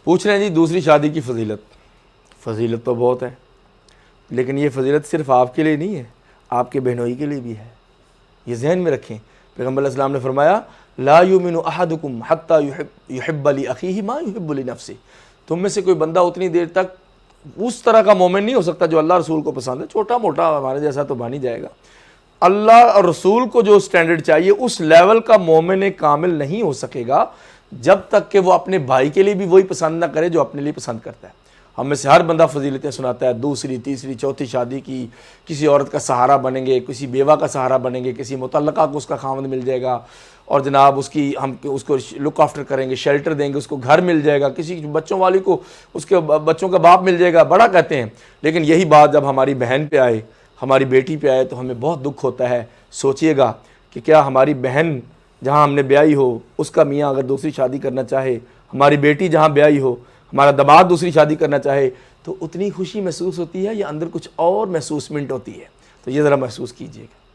پوچھ رہے ہیں جی دوسری شادی کی فضیلت تو بہت ہے، لیکن یہ فضیلت صرف آپ کے لیے نہیں ہے، آپ کے بہنوئی کے لیے بھی ہے، یہ ذہن میں رکھیں۔ پیغمبر علیہ السلام نے فرمایا لا یؤمن احدکم حتی یحب لاخیہ ما یحب لنفسہ، تم میں سے کوئی بندہ اتنی دیر تک اس طرح کا مومن نہیں ہو سکتا جو اللہ رسول کو پسند ہے، چھوٹا موٹا ہمارے جیسا تو بن ہی جائے گا، اللہ اور رسول کو جو سٹینڈرڈ چاہیے اس لیول کا مومن کامل نہیں ہو سکے گا جب تک کہ وہ اپنے بھائی کے لیے بھی وہی پسند نہ کرے جو اپنے لیے پسند کرتا ہے۔ ہم میں سے ہر بندہ فضیلتیں سناتا ہے، دوسری تیسری چوتھی شادی کی، کسی عورت کا سہارا بنیں گے، کسی بیوہ کا سہارا بنیں گے، کسی مطلقہ کو اس کا خاوند مل جائے گا اور جناب ہم اس کو لک آفٹر کریں گے، شیلٹر دیں گے، اس کو گھر مل جائے گا، کسی بچوں والی کو اس کے بچوں کا باپ مل جائے گا، بڑا کہتے ہیں۔ لیکن یہی بات جب ہماری بہن پہ آئے، ہماری بیٹی پہ آئے تو ہمیں بہت دکھ ہوتا ہے۔ سوچئے گا کہ کیا ہماری بہن جہاں ہم نے بیائی ہو اس کا میاں اگر دوسری شادی کرنا چاہے، ہماری بیٹی جہاں بیائی ہو ہمارا داماد دوسری شادی کرنا چاہے تو اتنی خوشی محسوس ہوتی ہے یا اندر کچھ اور محسوسمنٹ ہوتی ہے؟ تو یہ ذرا محسوس کیجئے گا۔